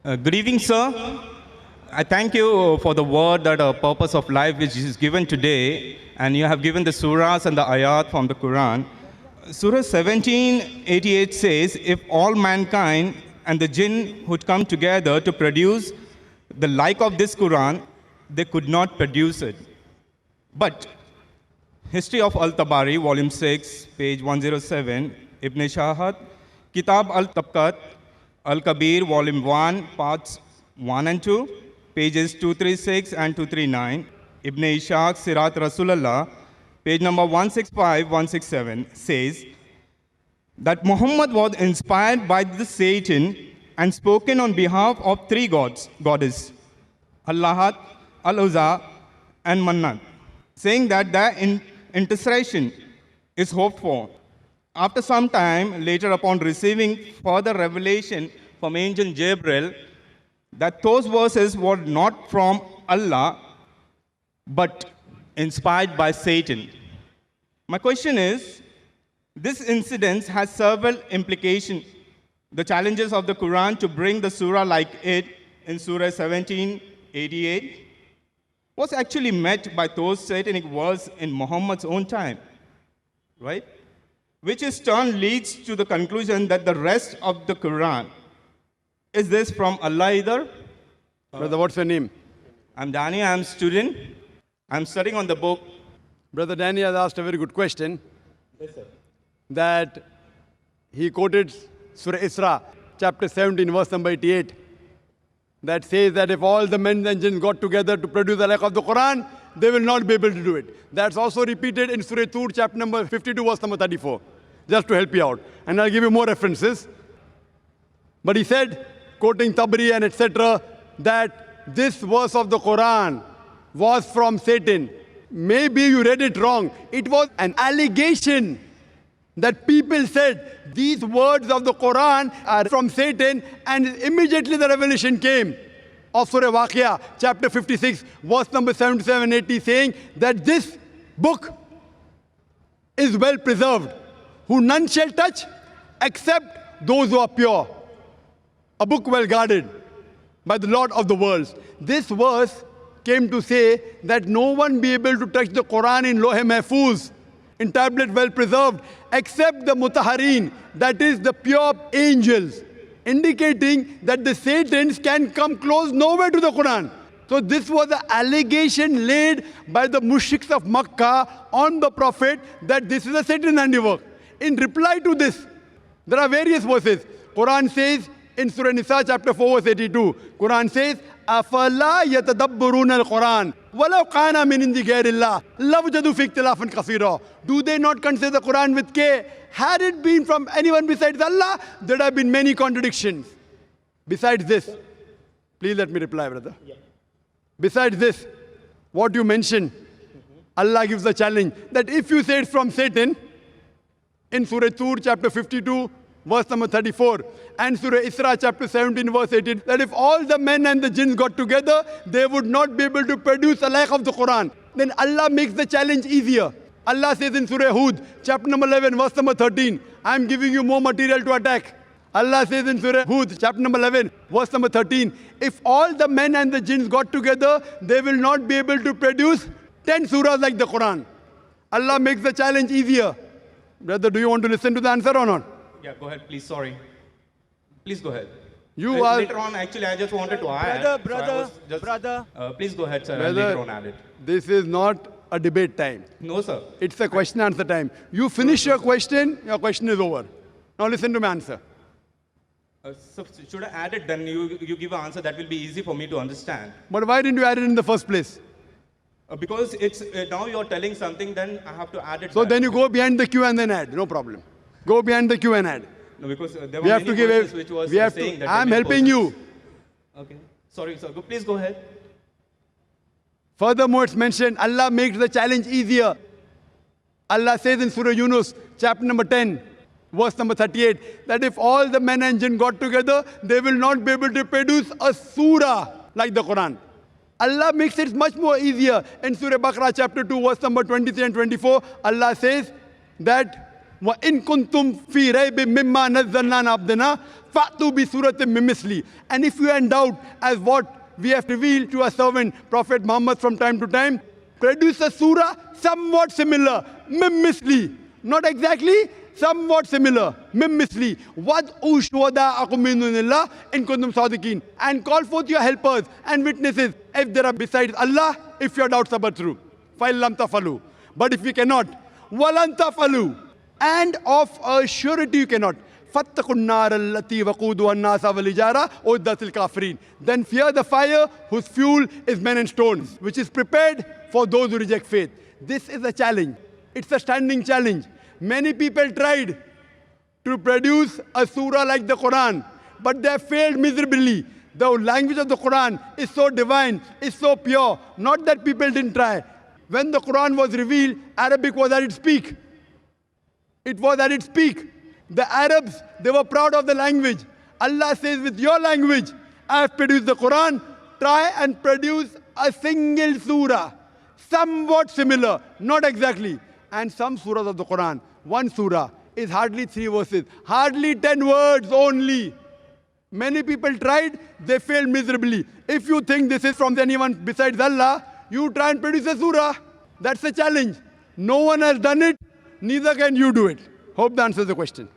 Good evening, sir. I thank you for the word that a purpose of life which is given today, and you have given the surahs and the ayat from the Quran. Surah 1788 says, if all mankind and the jinn would come together to produce the like of this Quran, they could not produce it. But History of Al-Tabari, Volume 6, page 107, Ibn Shahat, Kitab al-Tabqat, Al-Kabir, Volume 1, Parts 1 and 2, pages 236 and 239, Ibn Ishaq, Sirat Rasulullah, page number 165, 167, says that Muhammad was inspired by the Satan and spoken on behalf of three goddesses, Allahat, Al-Uzza, and Mannat, saying that their intercession is hoped for. After some time, later upon receiving further revelation from angel Gabriel, that those verses were not from Allah, but inspired by Satan. My question is, this incident has several implications. The challenges of the Quran to bring the surah like it in Surah 1788 was actually met by those satanic words in Muhammad's own time, right? Which in turn leads to the conclusion that the rest of the Quran, is this from Allah either? Brother, what's your name? I'm Danny, I'm a student. I'm studying on the book. Brother Danny has asked a very good question. Yes, sir. That he quoted Surah Isra, chapter 17, verse number 88. That says that if all the men and jinn got together to produce the like of the Quran, they will not be able to do it. That's also repeated in Surah Tur, chapter number 52, verse number 34. Just to help you out. And I'll give you more references. But he said, quoting Tabari and etc., that this verse of the Quran was from Satan. Maybe you read it wrong. It was an allegation that people said these words of the Quran are from Satan, and immediately the revelation came of Surah Waqia, chapter 56, verse number 77-80, saying that this book is well preserved, who none shall touch except those who are pure. A book well guarded by the Lord of the worlds. This verse came to say that no one be able to touch the Quran in Lohe Mahfuz, in tablet well preserved, except the Mutaharin, that is the pure angels, indicating that the Satans can come close nowhere to the Quran. So this was the allegation laid by the mushriks of Makkah on the Prophet that this is a Satan handiwork. In reply to this, there are various verses. Quran says in Surah Nisa chapter 4 verse 82, Quran says, أَفَلَا يَتَدَبَّرُونَ الْقُرْآنَ وَلَوْ كَانَ مِنْ عِنْدِ غَيْرِ اللَّهِ لَوْجَدُوا فِي اخْتِلَافًا كَثِيرًا. Do they not consider the Quran with care? Had it been from anyone besides Allah, there would have been many contradictions. Besides this, please let me reply, brother. Yeah. Besides this, what you mentioned, Allah gives the challenge that if you say it's from Satan, in Surah Tur, chapter 52, verse number 34, and Surah Isra, chapter 17, verse 18, that if all the men and the jinns got together, they would not be able to produce a like of the Quran. Then Allah makes the challenge easier. Allah says in Surah Hud, chapter number 11, verse number 13, I am giving you more material to attack. Allah says in Surah Hud, chapter number 11, verse number 13, if all the men and the jinns got together, they will not be able to produce 10 surahs like the Quran. Allah makes the challenge easier. Brother, do you want to listen to the answer or not? Yeah, go ahead, please. Sorry. Please go ahead. You are... Later on, actually, I just wanted to add. Brother. Please go ahead, sir. Brother, I'll later on add it. this is not a debate time. No, sir. It's a question answer time. You finish your question is over. Now listen to my answer. So should I add it? Then you give an answer that will be easy for me to understand. But why didn't you add it in the first place? Because it's now you're telling something, then I have to add it. So back. then you go behind the queue and then add. No problem. Go behind the queue and add. No, because there We were have many to give verses a... which was We have saying to... that I'm many helping you. persons- Okay. Sorry, sir. Please go ahead. Furthermore, it's mentioned, Allah makes the challenge easier. Allah says in Surah Yunus, chapter number 10, verse number 38, that if all the men and jinn got together, they will not be able to produce a surah like the Quran. Allah makes it much more easier. In Surah Baqarah chapter 2, verse number 23 and 24, Allah says that وَإِن كُنْتُمْ فِي رَيْبٍ مِمَّا نَزَّلْنَا عَلَىٰ عَبْدِنَا فَأْتُوا بِسُورَةٍ مِّن مِّثْلِهِ. And if you are in doubt as what we have revealed to our servant Prophet Muhammad from time to time, produce a surah somewhat similar, مِّن مِّثْلِهِ. Not exactly, somewhat similar, مِّن مِّثْلِهِ. وَادْعُوا شُهَدَاءَكُم مِّن دُونِ اللَّهِ إِن كُنتُمْ صَادِقِينَ. And call forth your helpers and witnesses if there are besides Allah, if your doubts are true. فَإِن لَّمْ تَفْعَلُوا. But if you cannot, وَلَن تَفْعَلُوا. And of a surety you cannot. فَاتَّقُوا النَّارَ الَّتِي وَقُودُهَا النَّاسَ وَالْحِجَارَةُ أُعِدَّتْ لِلْكَافِرِينَ. Then fear the fire whose fuel is men and stones, which is prepared for those who reject faith. This is a challenge. It's a standing challenge. Many people tried to produce a surah like the Quran, but they have failed miserably. The language of the Quran is so divine, is so pure. Not that people didn't try. When the Quran was revealed, Arabic was at its peak. It was at its peak. The Arabs, they were proud of the language. Allah says, with your language, I have produced the Quran. Try and produce a single surah, somewhat similar, not exactly. And some surahs of the Quran, one surah is hardly 3 verses, hardly 10 words only. Many people tried, they failed miserably. If you think this is from anyone besides Allah, you try and produce a surah. That's a challenge. No one has done it, neither can you do it. Hope that answers the question.